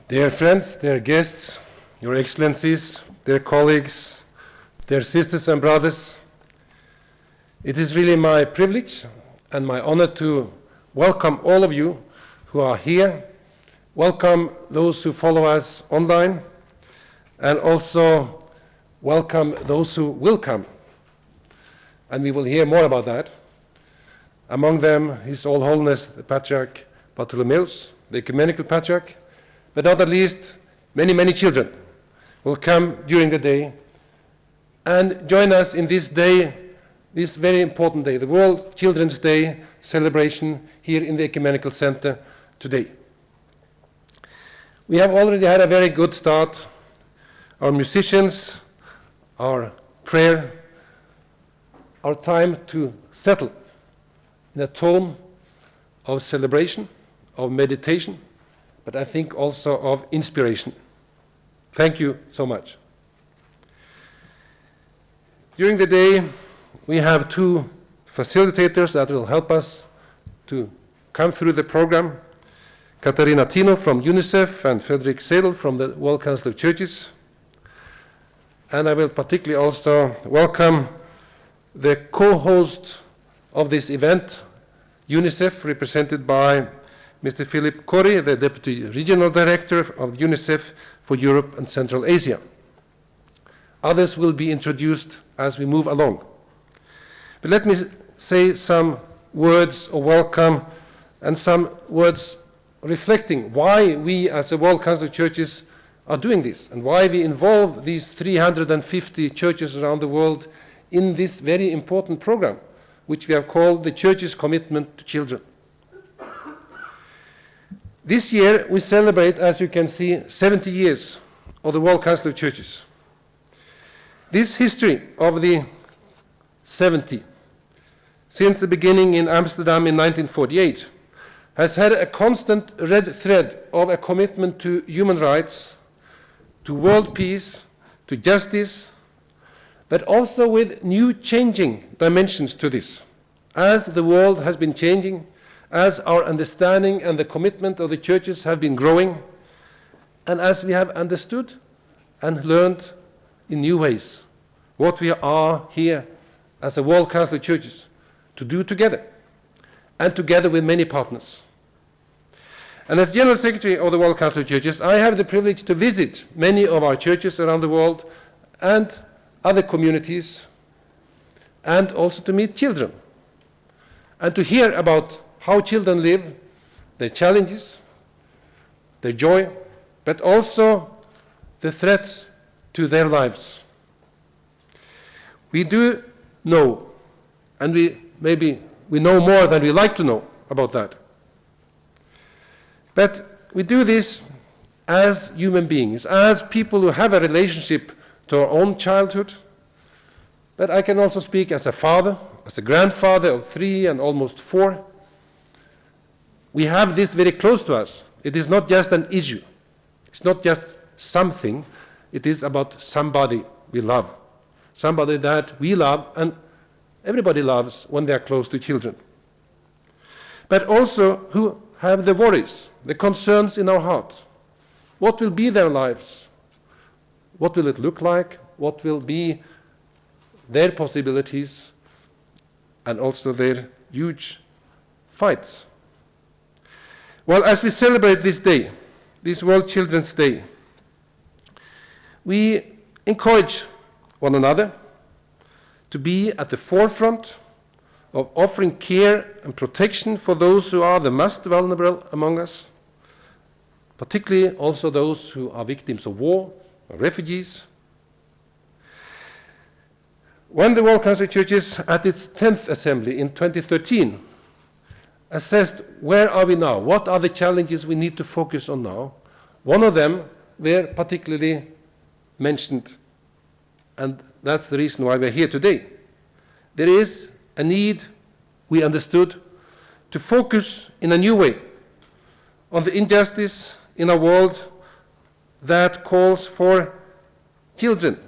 Dear friends, dear guests, Your Excellencies, dear colleagues, dear sisters and brothers, it is really my privilege and my honor to welcome all of you who are here, welcome those who follow us online, and also welcome those who will come. And we will hear more about that. Among them, His All Holiness the Patriarch Bartholomew, the Ecumenical Patriarch, but not at least many children will come during the day and join us in this day, this very important day, the World Children's Day celebration here in the Ecumenical Center today. We have already had a very good start. Our musicians, our prayer, our time to settle in a tone of celebration, of meditation, but I think also of inspiration. Thank you so much. During the day, we have two facilitators that will help us to come through the program. Katarina Tino from UNICEF and Frederick Sedel from the World Council of Churches. And I will particularly also welcome the co-host of this event, UNICEF, represented by Mr. Philippe Cori, the Deputy Regional Director of UNICEF for Europe and Central Asia. Others will be introduced as we move along. But let me say some words of welcome and some words reflecting why we as the World Council of Churches are doing this and why we involve these 350 churches around the world in this very important program, which we have called the Church's Commitment to Children. This year we celebrate, as you can see, 70 years of the World Council of Churches. This history of the 70, since the beginning in Amsterdam in 1948, has had a constant red thread of a commitment to human rights, to world peace, to justice, but also with new changing dimensions to this. As the world has been changing, as our understanding and the commitment of the churches have been growing, and as we have understood and learned in new ways what we are here as a World Council of Churches to do together, and together with many partners. And as General Secretary of the World Council of Churches, I have the privilege to visit many of our churches around the world and other communities, and also to meet children, and to hear about how children live, their challenges, their joy, but also the threats to their lives. We do know, and we know more than we like to know about that. But we do this as human beings, as people who have a relationship to our own childhood. But I can also speak as a father, as a grandfather of 3 and almost 4. We have this very close to us. It is not just an issue. It's not just something. It is about somebody we love. Somebody that we love and everybody loves when they are close to children. But also who have the worries, the concerns in our heart. What will be their lives? What will it look like? What will be their possibilities and also their huge fights? Well, as we celebrate this day, this World Children's Day, we encourage one another to be at the forefront of offering care and protection for those who are the most vulnerable among us, particularly also those who are victims of war or refugees. When the World Council of Churches at its 10th Assembly in 2013 assessed where are we now, what are the challenges we need to focus on now, one of them were particularly mentioned, and that's the reason why we're here today. There is a need, we understood, to focus in a new way on the injustice in a world that calls for children's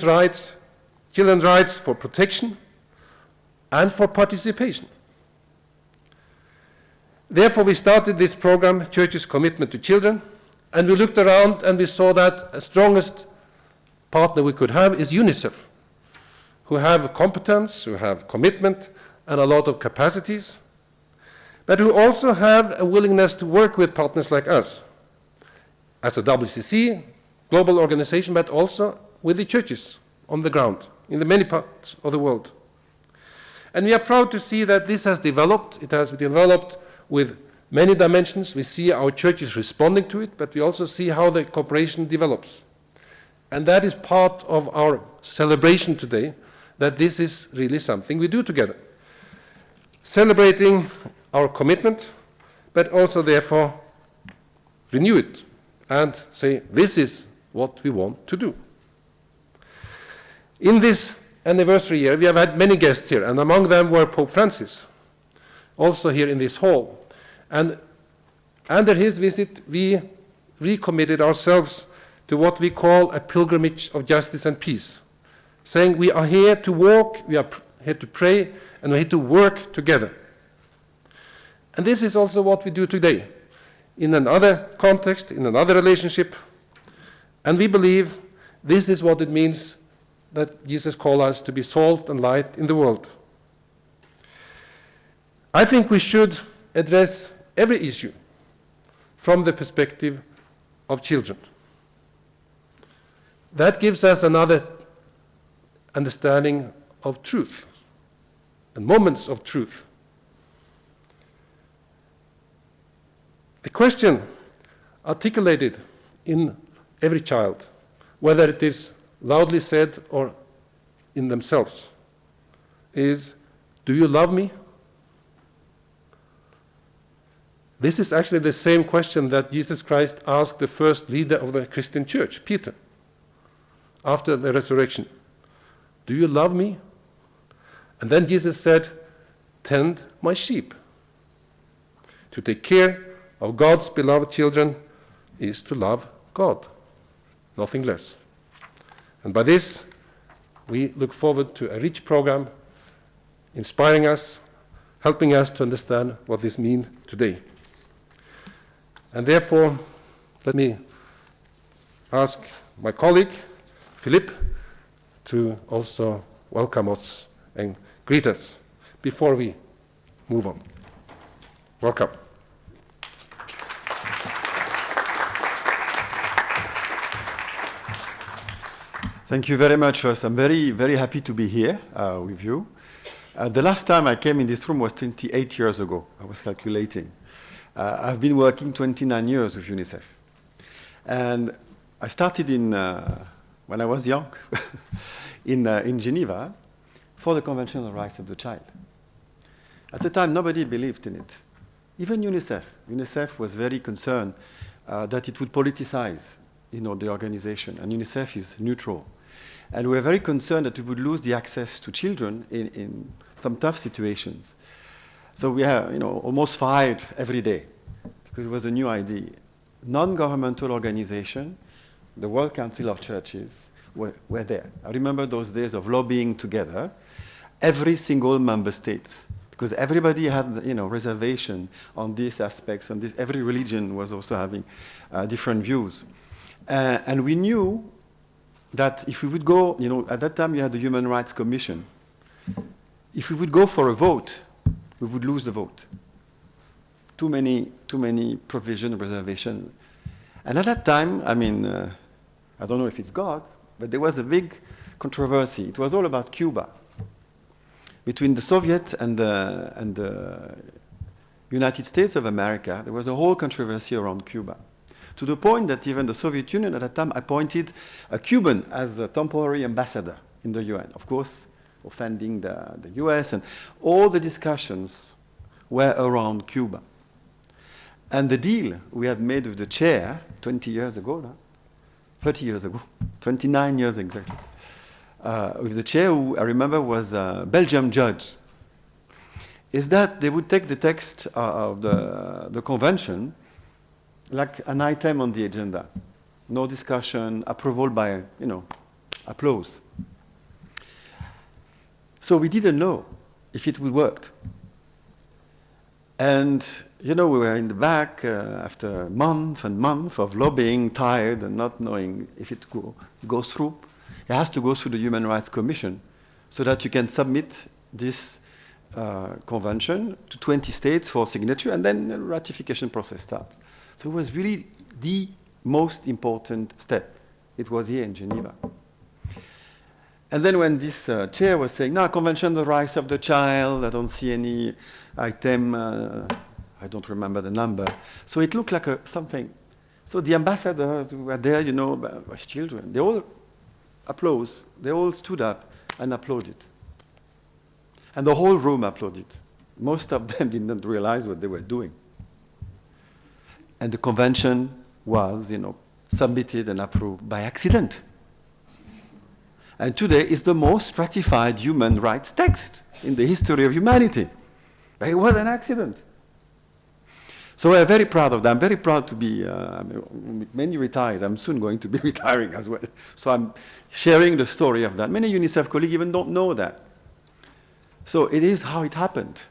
rights for protection and for participation. Therefore, we started this program, Church's Commitment to Children, and we looked around and we saw that the strongest partner we could have is UNICEF, who have competence, who have commitment, and a lot of capacities, but who also have a willingness to work with partners like us, as a WCC, global organization, but also with the churches on the ground, in the many parts of the world. And we are proud to see that this has developed. It has developed with many dimensions. We see our churches responding to it, but we also see how the cooperation develops. And that is part of our celebration today, that this is really something we do together. Celebrating our commitment, but also therefore renew it and say, this is what we want to do. In this anniversary year, we have had many guests here, and among them were Pope Francis, also here in this hall. And under his visit, we recommitted ourselves to what we call a pilgrimage of justice and peace, saying we are here to walk, we are here to pray, and we're here to work together. And this is also what we do today, in another context, in another relationship. And we believe this is what it means that Jesus calls us to be salt and light in the world. I think we should address every issue from the perspective of children. That gives us another understanding of truth and moments of truth. The question articulated in every child, whether it is loudly said or in themselves, is, do you love me? This is actually the same question that Jesus Christ asked the first leader of the Christian church, Peter, after the resurrection. Do you love me? And then Jesus said, tend my sheep. To take care of God's beloved children is to love God, nothing less. And by this, we look forward to a rich program, inspiring us, helping us to understand what this means today. And therefore, let me ask my colleague, Philippe, to also welcome us and greet us before we move on. Welcome. Thank you very much. First, I'm very, very happy to be here with you. The last time I came in this room was 28 years ago. I was calculating. I've been working 29 years with UNICEF. And I started when I was young in Geneva for the Convention on the Rights of the Child. At the time, nobody believed in it. Even UNICEF. UNICEF was very concerned that it would politicize the organization. And UNICEF is neutral. And we were very concerned that we would lose the access to children in some tough situations. So we have, almost fired every day because it was a new idea. Non-governmental organization, the World Council of Churches, were there. I remember those days of lobbying together, every single member state, because everybody had, reservation on these aspects, and every religion was also having different views. And we knew that if we would go, at that time you had the Human Rights Commission. If we would go for a vote, we would lose the vote. Too many provision, reservation. And at that time, I don't know if it's God, but there was a big controversy. It was all about Cuba. Between the Soviet and the United States of America, there was a whole controversy around Cuba. To the point that even the Soviet Union at that time appointed a Cuban as a temporary ambassador in the UN, of course, offending the US, and all the discussions were around Cuba. And the deal we had made with the chair 20 years ago, 30 years ago, 29 years exactly, with the chair who I remember was a Belgian judge, is that they would take the text of the convention like an item on the agenda. No discussion, approval by, applause. So we didn't know if it would work. And you know, we were in the back after month and month of lobbying, tired and not knowing if it goes through. It has to go through the Human Rights Commission so that you can submit this convention to 20 states for signature, and then the ratification process starts. So it was really the most important step. It was here in Geneva. And then when this chair was saying, no, Convention on the Rights of the Child, I don't see any item, I don't remember the number. So it looked like something. So the ambassadors who were there, you know, as children, they all applause. They all stood up and applauded. And the whole room applauded. Most of them didn't realize what they were doing. And the convention was, you know, submitted and approved by accident. And today is the most ratified human rights text in the history of humanity. But it was an accident. So we're very proud of that. I'm very proud to be, many retired. I'm soon going to be retiring as well. So I'm sharing the story of that. Many UNICEF colleagues even don't know that. So it is how it happened.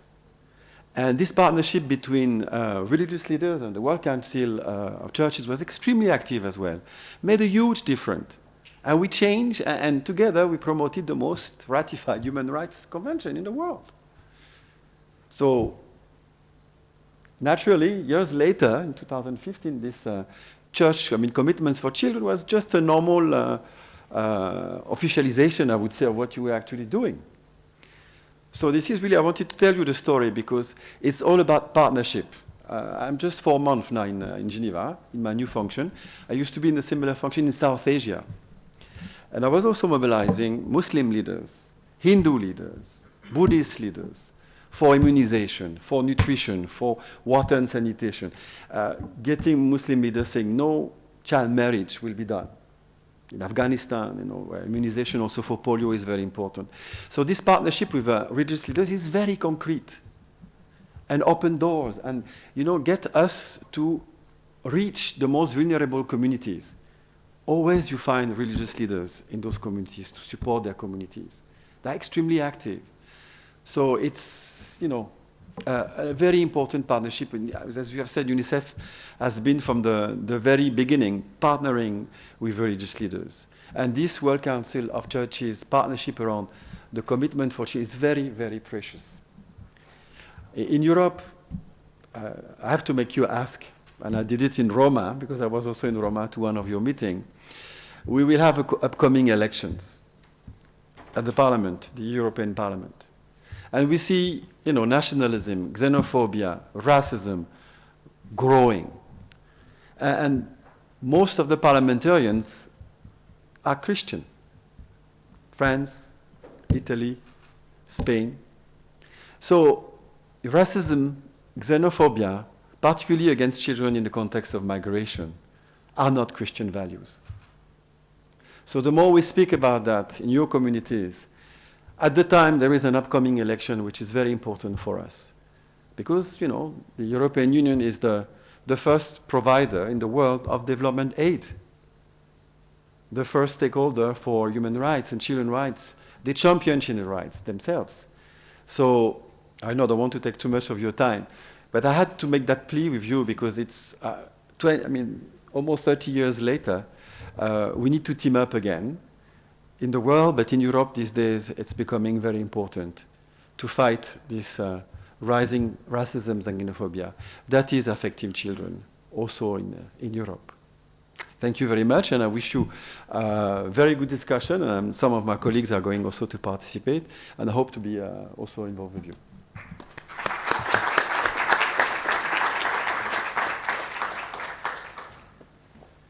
And this partnership between religious leaders and the World Council of Churches was extremely active as well. Made a huge difference. And we changed, and together we promoted the most ratified human rights convention in the world. So naturally, years later, in 2015, this church, Commitments for Children was just a normal officialization, I would say, of what you were actually doing. So this is really, I wanted to tell you the story because it's all about partnership. I'm just 4 months now in Geneva, in my new function. I used to be in a similar function in South Asia. And I was also mobilizing Muslim leaders, Hindu leaders, Buddhist leaders for immunization, for nutrition, for water and sanitation. Getting Muslim leaders saying no child marriage will be done. In Afghanistan, you know, where immunization also for polio is very important. So this partnership with religious leaders is very concrete and open doors and, you know, get us to reach the most vulnerable communities. Always you find religious leaders in those communities to support their communities. They're extremely active. So it's, you know, a very important partnership. As you have said, UNICEF has been from the very beginning partnering with religious leaders. And this World Council of Churches partnership around the commitment for children is very, very precious. In Europe, I have to make you ask, and I did it in Roma, because I was also in Roma to one of your meetings. We will have upcoming elections at the Parliament, the European Parliament. And we see, you know, nationalism, xenophobia, racism growing. And most of the parliamentarians are Christian. France, Italy, Spain. So racism, xenophobia, particularly against children in the context of migration, are not Christian values. So the more we speak about that in your communities, at the time there is an upcoming election which is very important for us. Because, you know, the European Union is the first provider in the world of development aid. The first stakeholder for human rights and children's rights. They champion children's rights themselves. So I know I don't want to take too much of your time, but I had to make that plea with you because it's, almost 30 years later, we need to team up again in the world, but in Europe these days it's becoming very important to fight this rising racism and xenophobia that is affecting children also in Europe. Thank you very much, and I wish you a very good discussion. Some of my colleagues are going also to participate, and I hope to be also involved with you.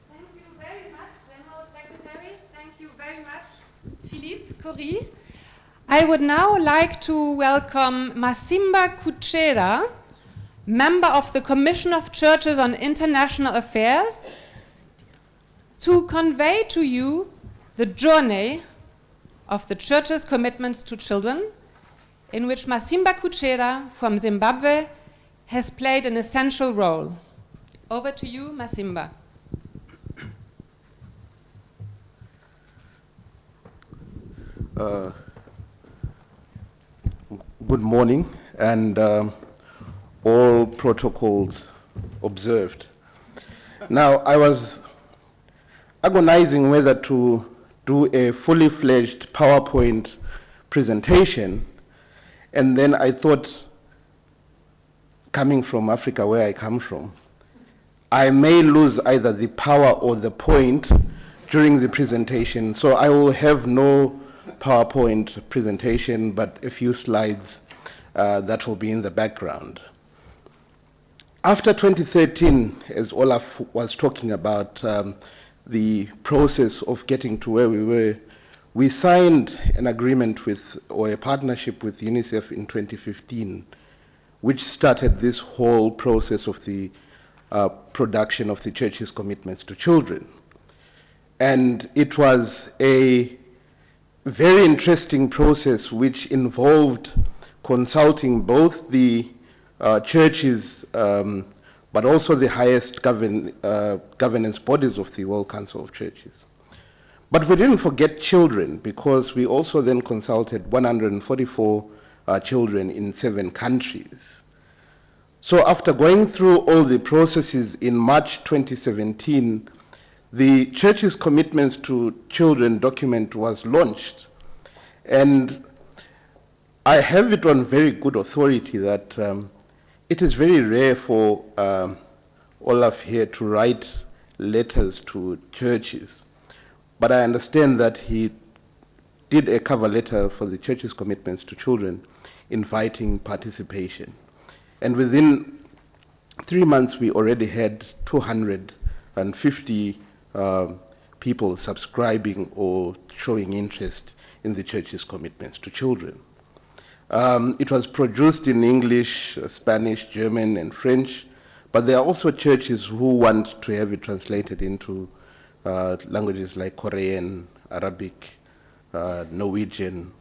Thank you very much, General Secretary. Thank you very much, Philippe Cori. I would now like to welcome Masimba Kuchera, member of the Commission of Churches on International Affairs, to convey to you the journey of the Church's commitments to children, in which Masimba Kuchera from Zimbabwe has played an essential role. Over to you, Masimba. Good morning, and all protocols observed. Now, I was agonizing whether to do a fully fledged PowerPoint presentation, and then I thought, coming from Africa, where I come from, I may lose either the power or the point during the presentation, so I will have no PowerPoint presentation, but a few slides that will be in the background. After 2013, as Olav was talking about the process of getting to where we were, we signed an agreement with, or a partnership with UNICEF in 2015, which started this whole process of the production of the Church's commitments to children. And it was a very interesting process which involved consulting both the churches, but also the highest governance bodies of the World Council of Churches. But we didn't forget children, because we also then consulted 144 children in 7 countries. So after going through all the processes in March 2017, the Church's commitments to children document was launched. And I have it on very good authority that it is very rare for Olav here to write letters to churches. But I understand that he did a cover letter for the Church's commitments to children, inviting participation. And within 3 months, we already had 250 people subscribing or showing interest in the Church's commitments to children. It was produced in English, Spanish, German, and French, but there are also churches who want to have it translated into languages like Korean, Arabic, Norwegian.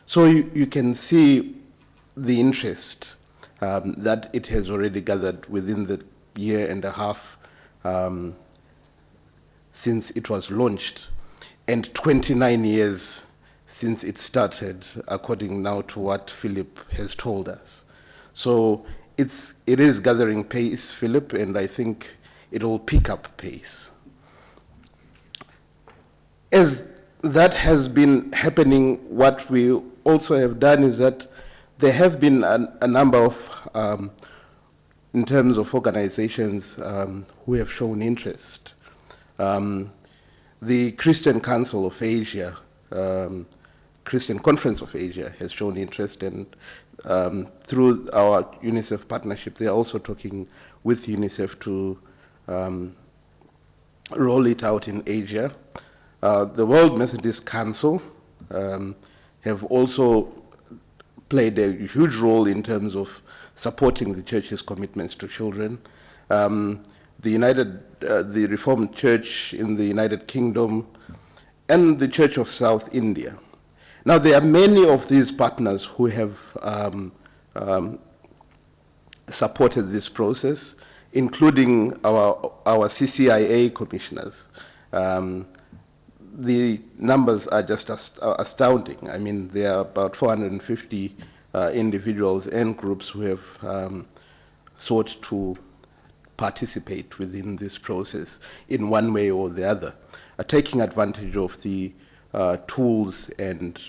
So you can see the interest that it has already gathered within the year and a half since it was launched, and 29 years since it started, according now to what Philippe has told us. So it is gathering pace, Philippe, and I think it will pick up pace. As that has been happening, what we also have done is that there have been a number of, in terms of organizations who have shown interest. The Christian Council of Asia, Christian Conference of Asia has shown interest, and through our UNICEF partnership, they are also talking with UNICEF to roll it out in Asia. The World Methodist Council have also played a huge role in terms of supporting the Church's commitments to children. The Reformed Church in the United Kingdom, and the Church of South India. Now, there are many of these partners who have supported this process, including our CCIA commissioners. The numbers are just astounding. I mean, there are about 450 individuals and groups who have sought to participate within this process in one way or the other, taking advantage of the tools and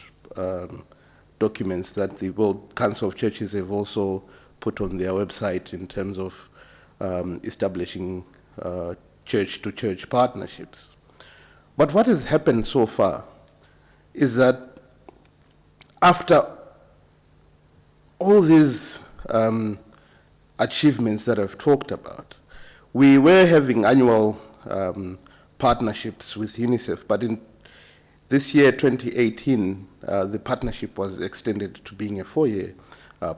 documents that the World Council of Churches have also put on their website in terms of establishing church-to-church partnerships. But what has happened so far is that after all these achievements that I've talked about, we were having annual partnerships with UNICEF, but in this year, 2018, the partnership was extended to being a 4-year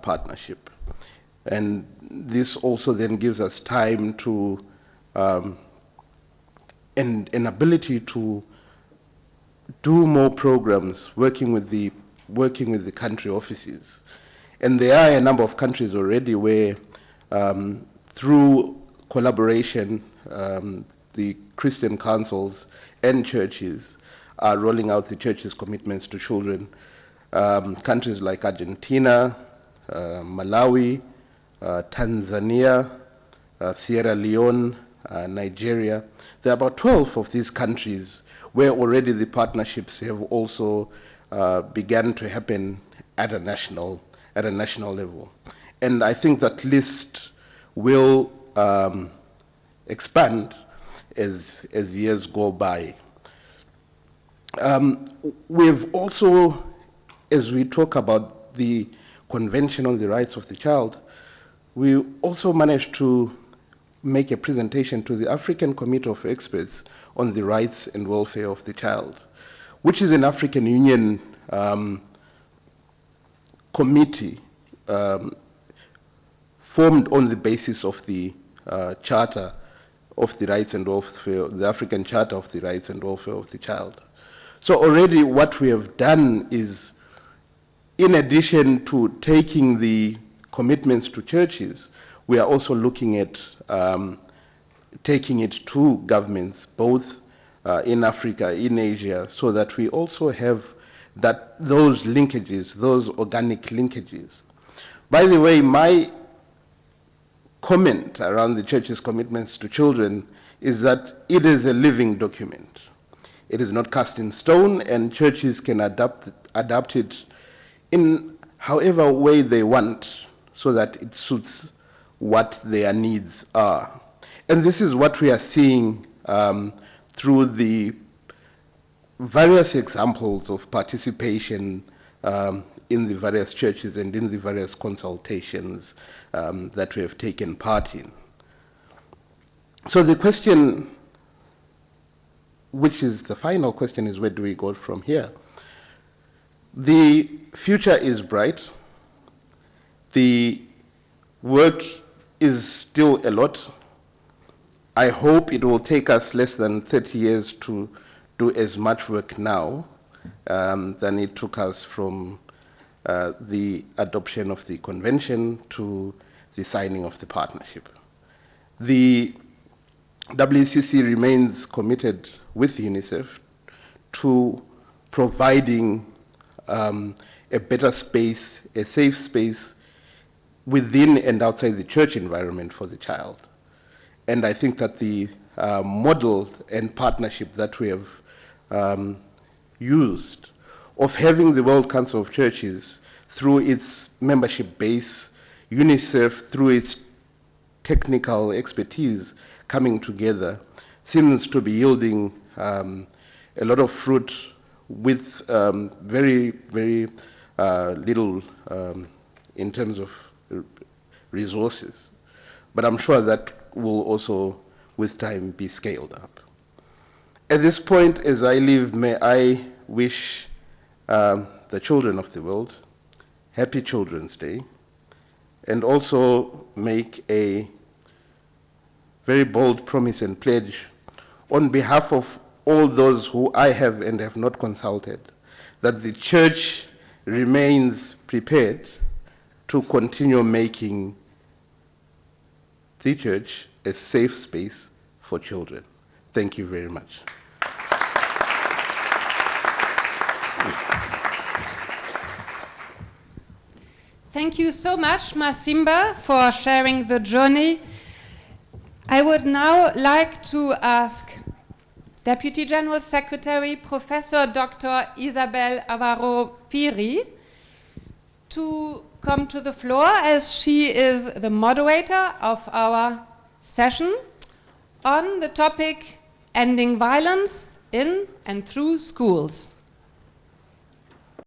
partnership. And this also then gives us time to, and an ability to do more programs working with the country offices. And there are a number of countries already where, through collaboration, the Christian councils and churches are rolling out the Church's commitments to children. Countries like Argentina, Malawi, Tanzania, Sierra Leone, Nigeria. There are about 12 of these countries where already the partnerships have also begun to happen at a national level. And I think that list will expand as years go by. We've also, as we talk about the Convention on the Rights of the Child, we also managed to make a presentation to the African Committee of Experts on the Rights and Welfare of the Child, which is an African Union committee formed on the basis of the Charter of the Rights and Welfare, the African Charter of the Rights and Welfare of the Child. So already what we have done is, in addition to taking the commitments to churches, we are also looking at taking it to governments, both in Africa, in Asia, so that we also have those linkages, those organic linkages. By the way, my comment around the church's commitments to children is that it is a living document. It is not cast in stone, and churches can adapt it in however way they want, so that it suits what their needs are. And this is what we are seeing through the various examples of participation in the various churches and in the various consultations that we have taken part in. So the question, which is the final question, is where do we go from here? The future is bright. The work is still a lot. I hope it will take us less than 30 years to do as much work now than it took us from the adoption of the convention to the signing of the partnership. The WCC remains committed with UNICEF to providing a better space, a safe space within and outside the church environment for the child. And I think that the model and partnership that we have used of having the World Council of Churches through its membership base, UNICEF through its technical expertise coming together, seems to be yielding a lot of fruit with very, very little in terms of resources. But I'm sure that will also, with time, be scaled up. At this point, as I leave, may I wish the children of the world Happy Children's Day, and also make a very bold promise and pledge on behalf of all those who I have and have not consulted, that the church remains prepared to continue making the church a safe space for children. Thank you very much. Thank you so much, Masimba, for sharing the journey. I would now like to ask Deputy General Secretary, Professor Dr. Isabel Alvaro-Piri, to come to the floor, as she is the moderator of our session on the topic ending violence in and through schools.